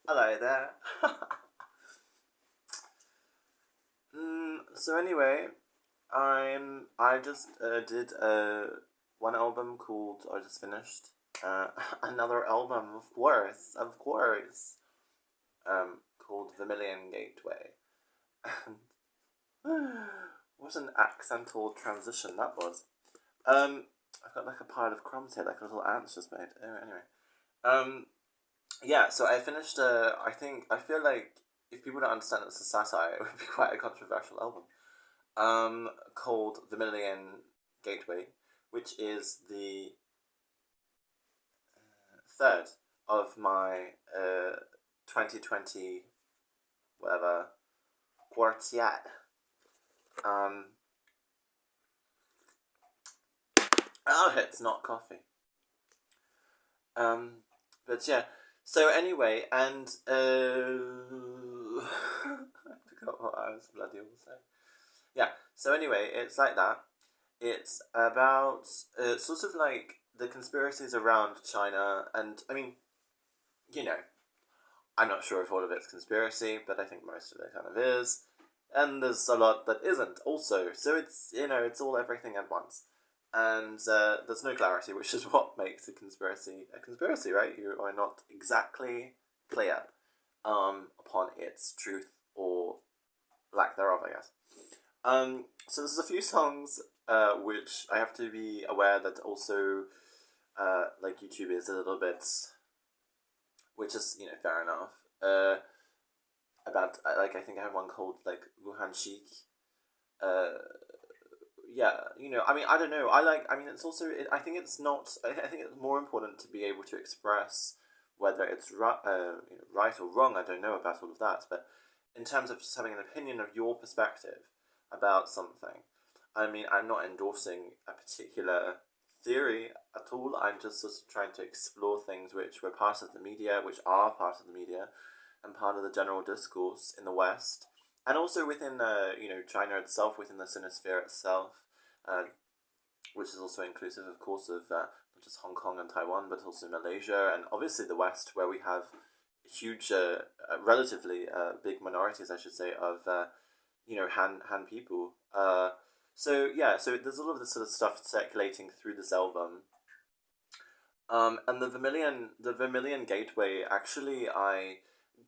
Hello there. So anyway, I just did one album called I just finished another album, of course, called Vermilion Gateway. What an accentual transition that was. I've got like a pile of crumbs here, like little ants just made. Anyway, um, yeah. So I finished. I feel like if people don't understand it's a satire, it would be quite a controversial album. Called Vermilion Gateway, which is the third of my 2020 whatever quartet. Um, oh, it's not coffee. Um, but yeah. So anyway, and I forgot what I was bloody all saying. Yeah. So anyway, it's like that. It's about sort of like the conspiracies around China, and I mean, you know, I'm not sure if all of it's conspiracy, but I think most of it kind of is. And there's a lot that isn't also. So it's, it's all everything at once. And there's no clarity, which is what makes a conspiracy, right? You are not exactly clear upon its truth or lack thereof, I guess. So there's a few songs which I have to be aware that also, like YouTube is a little bit, which is, fair enough. About like I think I have one called like Wuhan Chic. Uh, yeah, I mean I don't know. I mean it's also I think it's not. I think it's more important to be able to express whether it's right or wrong. I don't know about all of that, but in terms of just having an opinion of your perspective about something, I mean I'm not endorsing a particular theory at all. I'm just sort of trying to explore things which were part of the media, which are part of the media, and part of the general discourse in the West, and also within China itself, within the Sinosphere itself, uh, which is also inclusive, of course, of not just Hong Kong and Taiwan, but also Malaysia, and obviously the West, where we have huge, relatively big minorities, I should say, of Han people. So yeah, so there's all of this sort of stuff circulating through this album. And the Vermilion Gateway, actually, I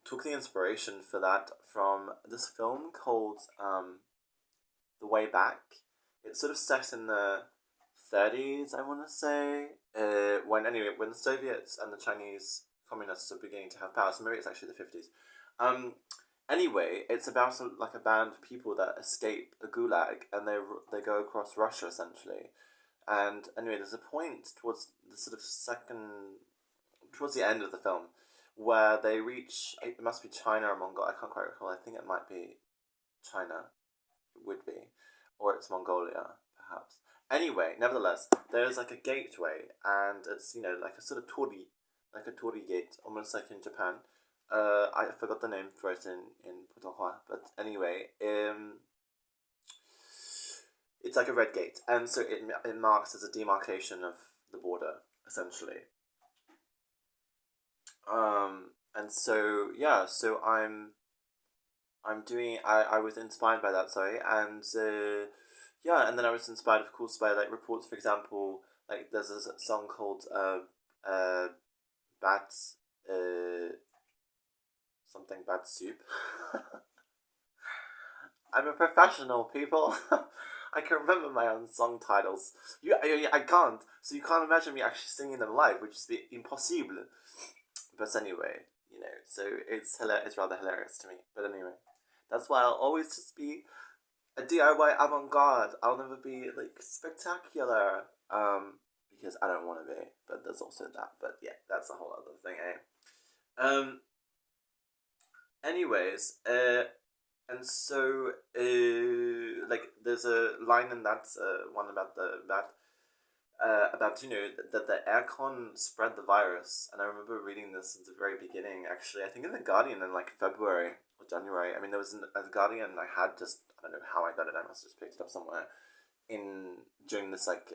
took the inspiration for that from this film called The Way Back. It's sort of set in the 30s, I want to say, when the Soviets and the Chinese communists are beginning to have power. So maybe it's actually the 50s. Um, anyway, it's about like a band of people that escape a gulag and they go across Russia essentially. And anyway, there's a point towards the sort of towards the end of the film, where they reach, it must be China or Mongolia, I can't quite recall, I think it might be China, it would be, or it's Mongolia, perhaps. Anyway, nevertheless, there's like a gateway, and it's, like a sort of like a torii gate, almost like in Japan. I forgot the name for it in Putonghua, but anyway, it's like a red gate, and so it marks as a demarcation of the border, essentially. And so yeah, so I'm doing. I was inspired by that, sorry, and yeah, and then I was inspired, of course, by like reports. For example, like there's a song called Bat uh something Bat Soup. I'm a professional, people. I can remember my own song titles. I can't. So you can't imagine me actually singing them live, which is the impossible. But anyway, so it's rather hilarious to me. But anyway, that's why I'll always just be a DIY avant-garde. I'll never be like spectacular. Because I don't want to be. But there's also that. But yeah, that's a whole other thing, eh? Anyways, and so like there's a line in that one about about that the aircon spread the virus, and I remember reading this at the very beginning. Actually, I think in the Guardian in like February or January. I mean, there was a Guardian I had just I don't know how I got it. I must have just picked it up somewhere in during this like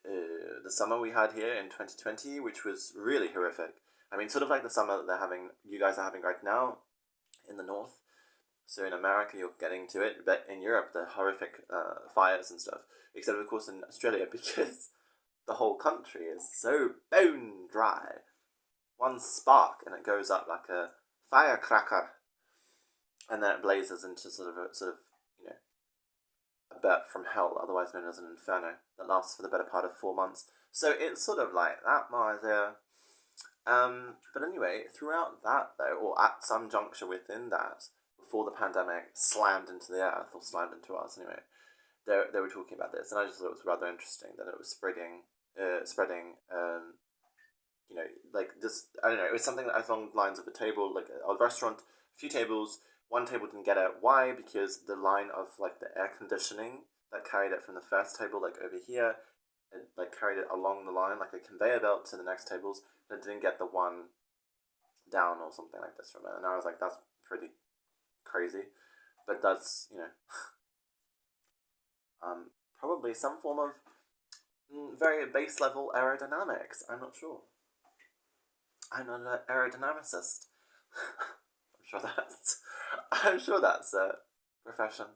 the summer we had here in 2020, which was really horrific. I mean, sort of like the summer that you guys are having right now in the north. So in America, you're getting to it, but in Europe, the horrific fires and stuff. Except, of course, in Australia, because the whole country is so bone dry. One spark and it goes up like a firecracker, and then it blazes into you know a birth from hell, otherwise known as an inferno, that lasts for the better part of 4 months. So it's sort of like that, my dear. But anyway, throughout that though, or at some juncture within that, before the pandemic slammed into the earth, or slammed into us anyway, they were talking about this, and I just thought it was rather interesting that it was spreading. Like this, I don't know, it was something that along the lines of a table, like a restaurant, a few tables, one table didn't get it. Why? Because the line of like the air conditioning that carried it from the first table, like over here, and like carried it along the line, like a conveyor belt to the next tables, and it didn't get the one down or something like this from it. And I was like, that's pretty crazy. But that's, probably some form of very base level aerodynamics. I'm not sure. I'm not an aerodynamicist. I'm sure that's a profession.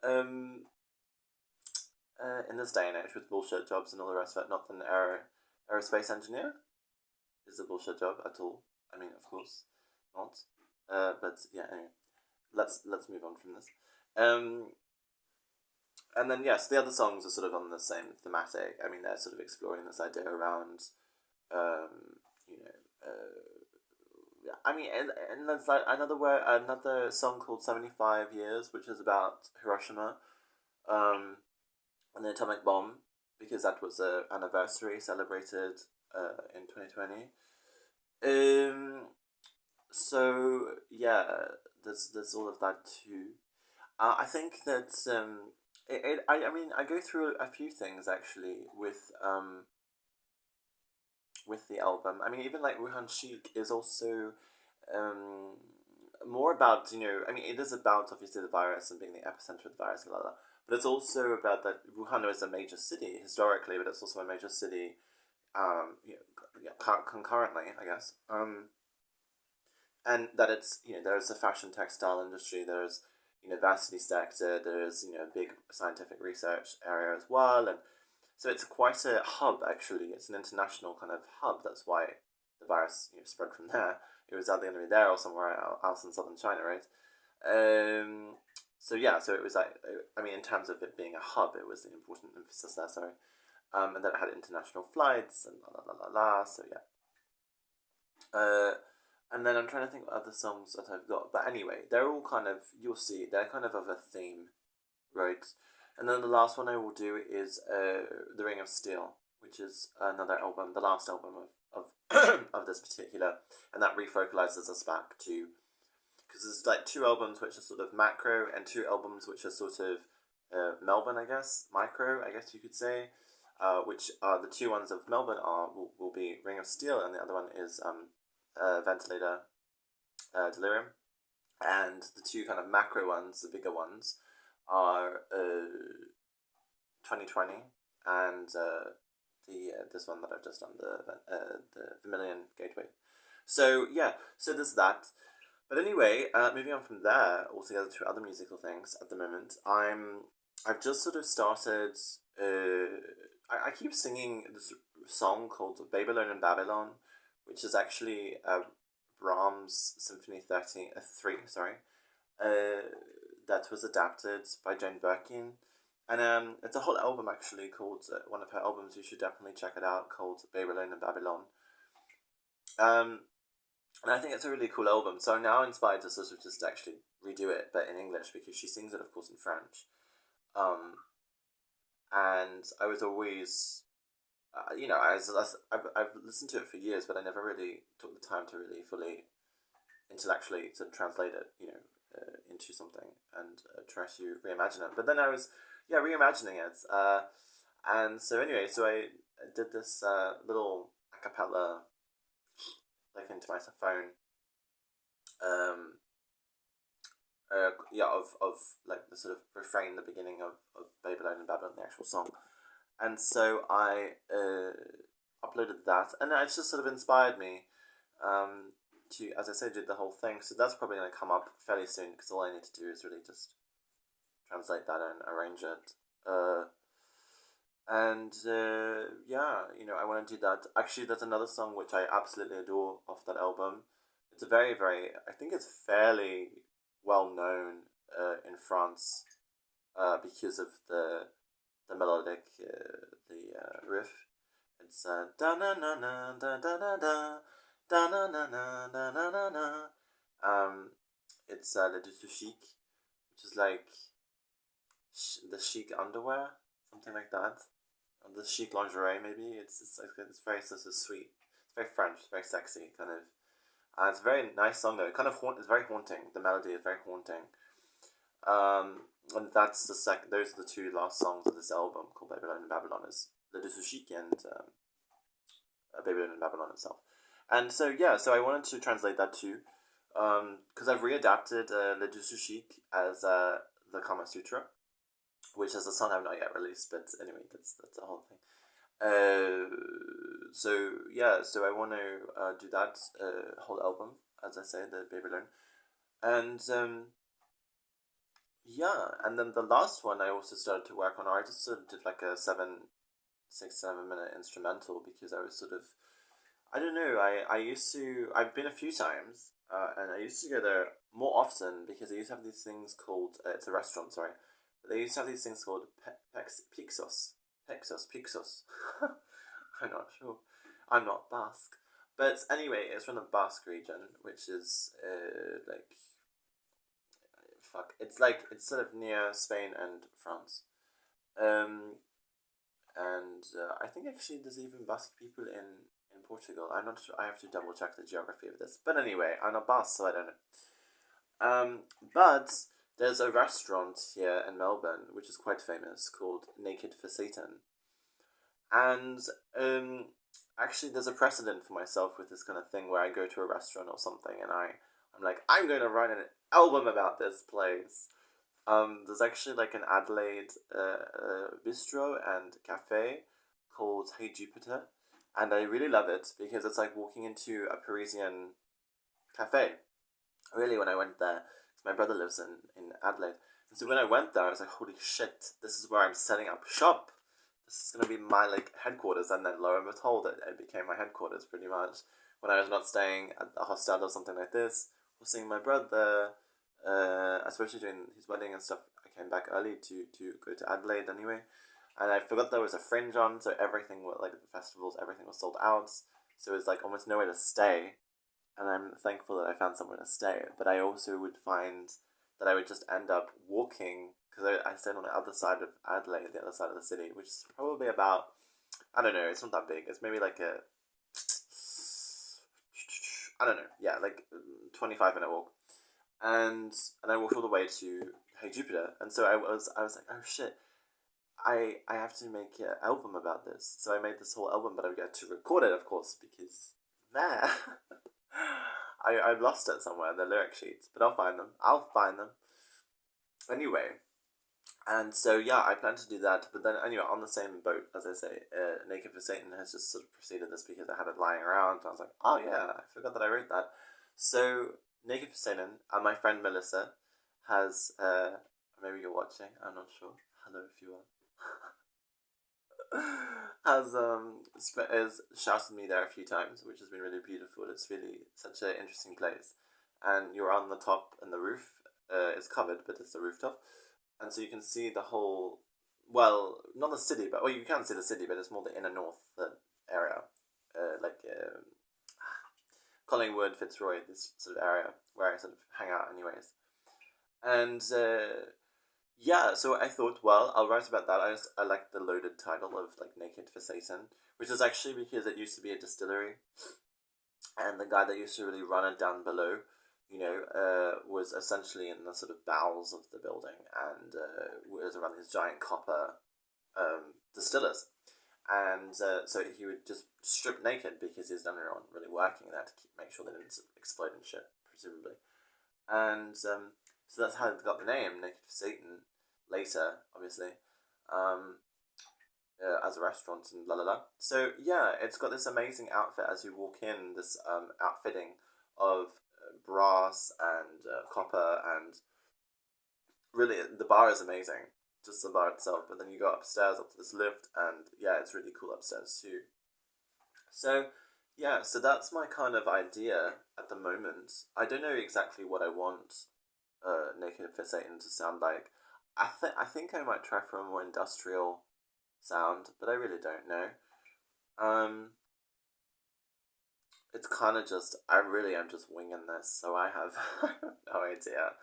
Um, in this day and age with bullshit jobs and all the rest of it, not an aerospace engineer is a bullshit job at all. I mean, of course, not. But yeah, anyway, let's move on from this. And then yes, the other songs are sort of on the same thematic. I mean, they're sort of exploring this idea around, you know, yeah. I mean, and there's like another song called 75 Years, which is about Hiroshima, and the atomic bomb, because that was a anniversary celebrated in 2020. So yeah, there's all of that too. I think that I mean I go through a few things actually with the album. I mean, even like Wuhan Chic is also um, more about, I mean, it is about obviously the virus and being the epicenter of the virus, blah, blah, blah, but it's also about that Wuhan is a major city historically, but it's also a major city concurrently, I guess. And that it's, there's a fashion textile industry, there's university sector, there's a big scientific research area as well, and so it's quite a hub actually. It's an international kind of hub. That's why the virus spread from there. It was either going to be there or somewhere else in southern China, right? So yeah, so it was like, I mean, in terms of it being a hub, it was an important emphasis there. Sorry, and then it had international flights and la la la la la. So yeah. And then I'm trying to think what other songs that I've got. But anyway, they're all kind of, you'll see, they're kind of a theme, right? And then the last one I will do is The Ring of Steel, which is another album, the last album of of this particular, and that refocalizes us back to, because there's like two albums which are sort of macro and two albums which are sort of Melbourne, I guess, micro, I guess you could say, which are the two ones of Melbourne will be Ring of Steel, and the other one is Ventilator Delirium, and the two kind of macro ones, the bigger ones, are 2020 and this one that I've just done, the Vermilion Gateway. So yeah, so there's that. But anyway, moving on from there, altogether to other musical things at the moment, I've just sort of started. I keep singing this song called Babylon in Babylon, which is actually Brahms Symphony 3, sorry. That was adapted by Jane Birkin, and it's a whole album actually called one of her albums. You should definitely check it out, called Babylon and Babylon. And I think it's a really cool album. So I'm now inspired to sort of just actually redo it, but in English, because she sings it, of course, in French. And I was always, I've listened to it for years, but I never really took the time to really fully intellectually to translate it, into something and try to reimagine it. But then I was, reimagining it. And so anyway, so I did this little a cappella, like into my phone, of like the sort of refrain, the beginning of Babylon and Babylon, the actual song. And so I uploaded that, and it's just sort of inspired me. to, as I said, do the whole thing. So that's probably going to come up fairly soon because all I need to do is really just translate that and arrange it. And yeah, I want to do that. Actually, there's another song which I absolutely adore off that album. It's a very, very, I think it's fairly well known in France because of the melodic, the riff. It's da na na na da da da da da na na na da na na na. It's Le Dessous Chic, which is like the chic underwear, something like that. The chic lingerie, maybe. It's very sort of sweet. It's very French, very sexy, kind of. It's a very nice song though. It kind of it's very haunting. The melody is very haunting. And that's the second. Those are the two last songs of this album called Babylon and Babylon. Is Le Dessous Chic and Babylon and Babylon itself. And so yeah, so I wanted to translate that too, because I've readapted Le Dessous Chic as the Kama Sutra, which is a song I've not yet released. But anyway, that's the whole thing. So yeah, so I want to do that whole album, as I say, the Babylon, and yeah, and then the last one I also started to work on. Or I just sort of did like a 6 7 minute instrumental because I was sort of, I don't know, I used to, I've been a few times, and I used to go there more often because they used to have these things called, it's a restaurant, sorry, but they used to have these things called Pixos. Pixos. I'm not sure. I'm not Basque. But anyway, it's from the Basque region, which is, like, fuck. It's sort of near Spain and France. Um, and I think actually there's even Basque people in Portugal. I'm not sure. I have to double check the geography of this. But anyway, I'm not Basque, so I don't know. But there's a restaurant here in Melbourne which is quite famous called Naked for Satan, and actually there's a precedent for myself with this kind of thing where I go to a restaurant or something and I'm like, I'm going to write an album about this place. There's actually like an Adelaide bistro and cafe called Hey Jupiter, and I really love it because it's like walking into a Parisian cafe. Really, when I went there, 'cause my brother lives in Adelaide, and so when I went there, I was like, holy shit, this is where I'm setting up shop. This is gonna be my like headquarters, and then lo and behold, it became my headquarters pretty much. When I was not staying at a hostel or something like this, or seeing my brother, especially during his wedding and stuff, I came back early to go to Adelaide anyway, and I forgot there was a fringe on, so everything was like the festivals, everything was sold out, so it was like almost nowhere to stay, and I'm thankful that I found somewhere to stay. But I also would find that I would just end up walking because I stayed on the other side of Adelaide, the other side of the city, which is probably about, I don't know, it's not that big. It's maybe like a, I don't know, yeah, like 25 minute walk, and I walked all the way to Hey Jupiter, and so I was like, oh shit, I have to make an album about this. So I made this whole album, but I get to record it, of course, because there. I've lost it somewhere in the lyric sheets, but I'll find them. I'll find them. Anyway, and so yeah, I plan to do that. But then anyway, on the same boat, as I say, Naked for Satan has just sort of preceded this because I had it lying around. And I was like, oh yeah, I forgot that I wrote that. So Naked for Satan, and my friend Melissa has, maybe you're watching. I'm not sure. Hello if you are. Has shouted me there a few times, which has been really beautiful. It's really such an interesting place, and you're on the top, and the roof is covered, but it's the rooftop, and so you can see the whole. Well, not the city, but well, you can see the city, but it's more the inner north area, like Collingwood, Fitzroy, this sort of area where I sort of hang out, anyways, and yeah, so I thought, well, I'll write about that. I like the loaded title of like Naked for Satan, which is actually because it used to be a distillery, and the guy that used to really run it down below, was essentially in the sort of bowels of the building, and was around these giant copper distillers, and so he would just strip naked because he's done everyone really working there to make sure they didn't explode and shit, presumably, and so that's how it got the name Naked for Satan. Later, obviously, as a restaurant and la la la. So yeah, it's got this amazing outfit as you walk in. This outfitting of brass and copper, and really the bar is amazing. Just the bar itself, but then you go upstairs up to this lift, and yeah, it's really cool upstairs too. So yeah, so that's my kind of idea at the moment. I don't know exactly what I want Naked for Satan to sound like. I think I might try for a more industrial sound, but I really don't know. Um, it's kind of just I really am just winging this, so I have no idea.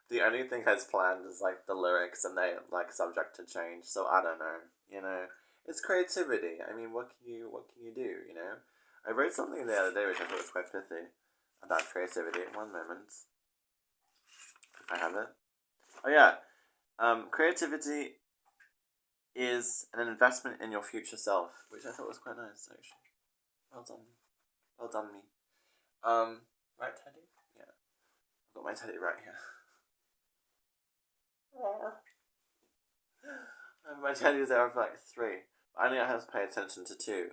The only thing I've planned is like the lyrics, and they like subject to change. So I don't know. You know, it's creativity. I mean, what can you do? You know, I wrote something the other day which I thought was quite pithy about creativity. One moment, if I have it. Oh yeah, creativity is an investment in your future self, which I thought was quite nice actually. Well done, well done me. Right, Teddy? Yeah, I've got my Teddy right here. My Teddy's there for like three. I only have to pay attention to two,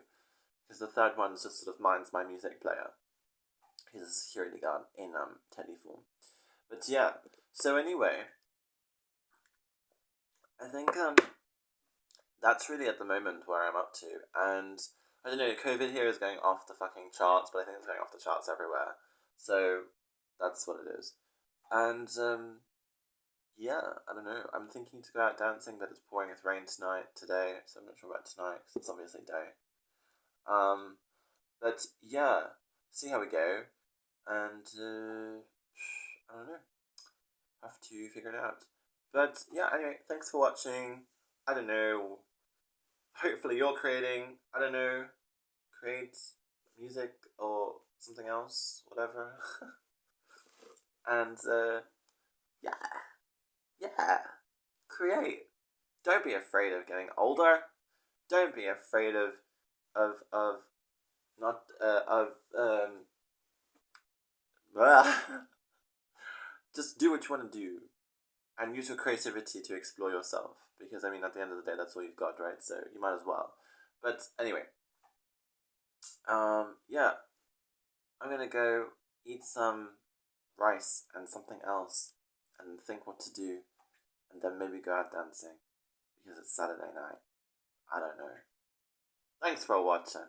because the third one just sort of minds my music player. He's a security guard in Teddy form. But yeah, so anyway, I think that's really at the moment where I'm up to, and I don't know. COVID here is going off the fucking charts, but I think it's going off the charts everywhere. So that's what it is, and yeah, I don't know. I'm thinking to go out dancing, but it's pouring with rain today, so I'm not sure about tonight because it's obviously day. Um, but yeah, see how we go, and I don't know. Have to figure it out. But yeah, anyway, thanks for watching. I don't know. Hopefully, you're creating. I don't know. Create music or something else, whatever. And yeah, yeah, create. Don't be afraid of getting older. Don't be afraid of not of just do what you want to do and use your creativity to explore yourself, because I mean at the end of the day that's all you've got, right? So you might as well. But anyway, yeah, I'm gonna go eat some rice and something else and think what to do, and then maybe go out dancing because it's Saturday night. I don't know. Thanks for watching.